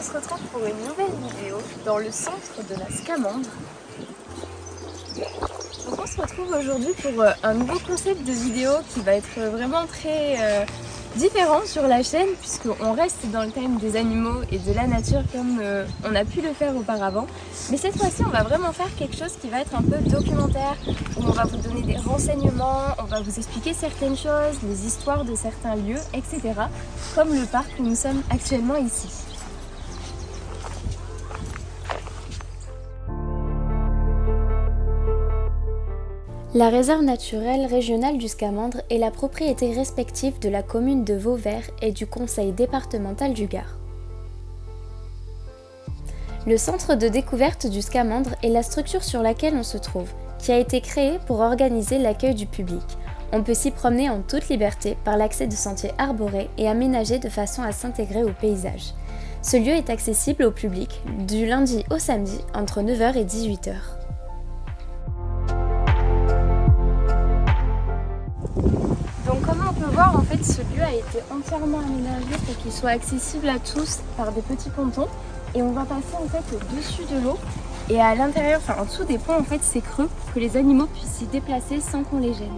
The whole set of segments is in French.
on se retrouve pour une nouvelle vidéo dans le centre de la Scamandre. Donc on se retrouve aujourd'hui pour un nouveau concept de vidéo qui va être vraiment très différent sur la chaîne, puisqu'on reste dans le thème des animaux et de la nature comme on a pu le faire auparavant. Mais cette fois-ci on va vraiment faire quelque chose qui va être un peu documentaire, où on va vous donner des renseignements, on va vous expliquer certaines choses, les histoires de certains lieux, etc. Comme le parc où nous sommes actuellement ici. La réserve naturelle régionale du Scamandre est la propriété respective de la commune de Vauvert et du conseil départemental du Gard. Le centre de découverte du Scamandre est la structure sur laquelle on se trouve, qui a été créée pour organiser l'accueil du public. On peut s'y promener en toute liberté par l'accès de sentiers arborés et aménagés de façon à s'intégrer au paysage. Ce lieu est accessible au public du lundi au samedi entre 9h et 18h. Donc comme on peut voir, en fait, ce lieu a été entièrement aménagé pour qu'il soit accessible à tous par des petits pontons. Et on va passer en fait au-dessus de l'eau. Et à l'intérieur, en dessous des ponts, en fait, c'est creux pour que les animaux puissent s'y déplacer sans qu'on les gêne.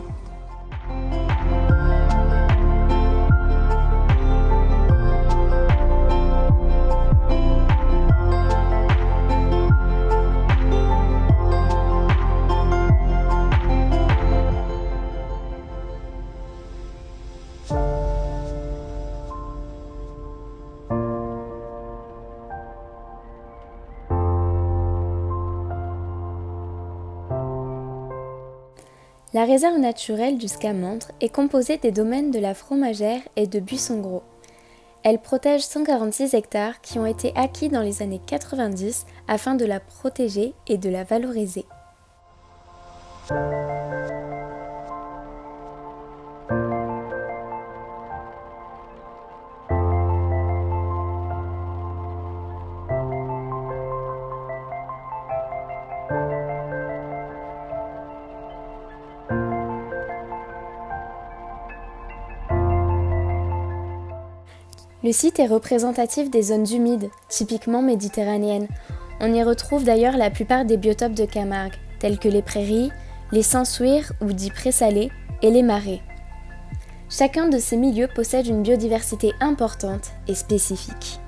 La réserve naturelle du Scamandre est composée des domaines de la Fromagère et de Buisson-Gros. Elle protège 146 hectares qui ont été acquis dans les années 90 afin de la protéger et de la valoriser. Le site est représentatif des zones humides, typiquement méditerranéennes. On y retrouve d'ailleurs la plupart des biotopes de Camargue, tels que les prairies, les sansouirs ou dits présalés et les marais. Chacun de ces milieux possède une biodiversité importante et spécifique.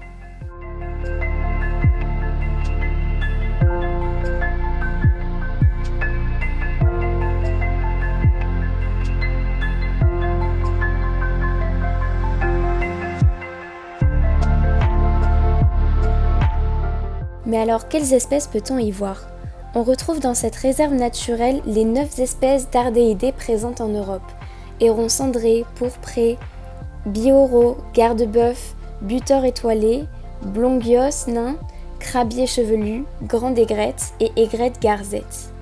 Mais alors, quelles espèces peut-on y voir? On retrouve dans cette réserve naturelle les 9 espèces d'ardéidés présentes en Europe. Hérons cendrés, pourprés, bioraux, garde-bœuf, buteurs étoilés, blongios nains, crabiers chevelus, grandes aigrettes et aigrettes garzettes.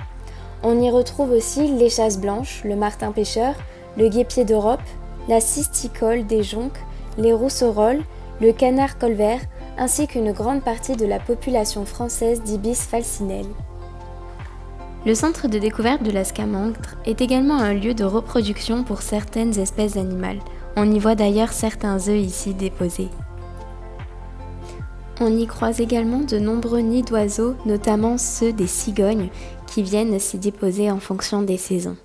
On y retrouve aussi les chasses blanches, le martin pêcheur, le guêpier d'Europe, la cisticole des jonques, les rousserolles, le canard colvert, ainsi qu'une grande partie de la population française d'ibis falcinelle. Le centre de découverte de la Scamandre est également un lieu de reproduction pour certaines espèces animales. On y voit d'ailleurs certains œufs ici déposés. On y croise également de nombreux nids d'oiseaux, notamment ceux des cigognes, qui viennent s'y déposer en fonction des saisons.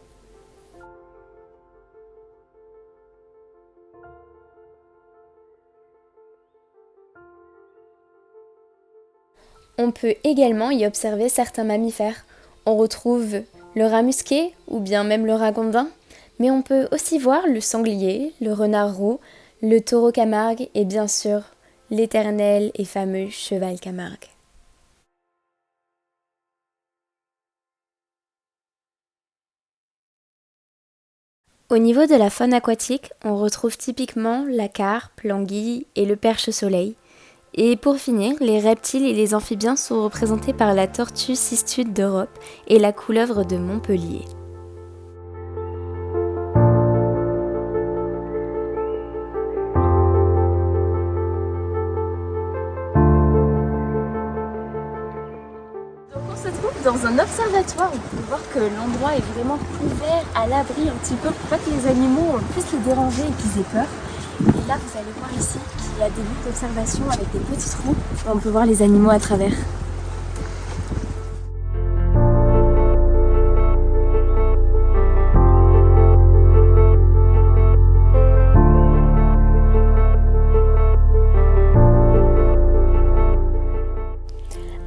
On peut également y observer certains mammifères. On retrouve le rat musqué ou bien même le ragondin, mais on peut aussi voir le sanglier, le renard roux, le taureau Camargue et bien sûr l'éternel et fameux cheval Camargue. Au niveau de la faune aquatique, on retrouve typiquement la carpe, l'anguille et le perche-soleil. Et pour finir, les reptiles et les amphibiens sont représentés par la tortue cistude d'Europe et la couleuvre de Montpellier. Donc on se trouve dans un observatoire, on peut voir que l'endroit est vraiment couvert à l'abri un petit peu pour pas que les animaux puissent les déranger et qu'ils aient peur. Et là vous allez voir ici il y a des buts d'observation avec des petits trous où on peut voir les animaux à travers.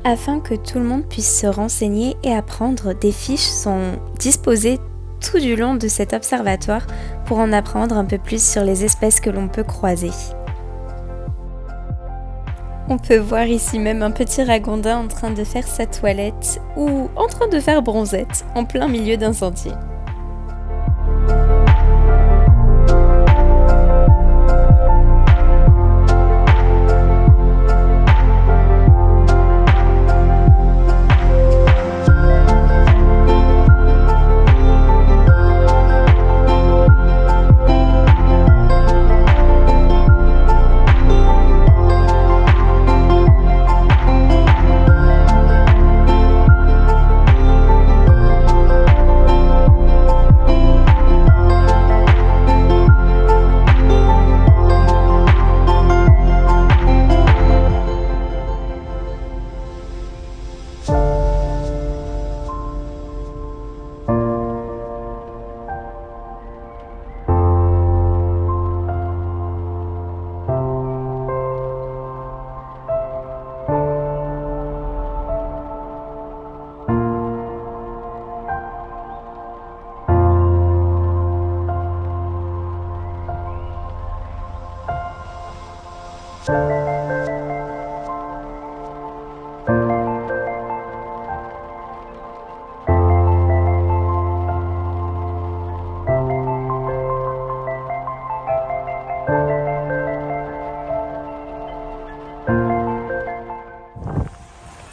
Afin que tout le monde puisse se renseigner et apprendre, des fiches sont disposées tout du long de cet observatoire pour en apprendre un peu plus sur les espèces que l'on peut croiser. On peut voir ici même un petit ragondin en train de faire sa toilette ou en train de faire bronzette en plein milieu d'un sentier.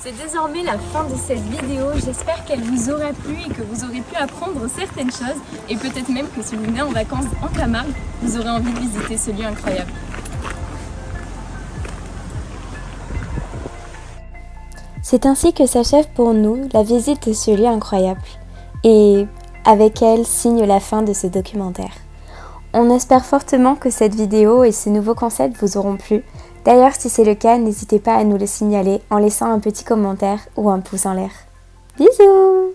C'est désormais la fin de cette vidéo, j'espère qu'elle vous aura plu et que vous aurez pu apprendre certaines choses et peut-être même que si vous venez en vacances en Camargue, vous aurez envie de visiter ce lieu incroyable. C'est ainsi que s'achève pour nous la visite de ce lieu incroyable et avec elle signe la fin de ce documentaire. On espère fortement que cette vidéo et ce nouveau concept vous auront plu. D'ailleurs, si c'est le cas, n'hésitez pas à nous le signaler en laissant un petit commentaire ou un pouce en l'air. Bisous!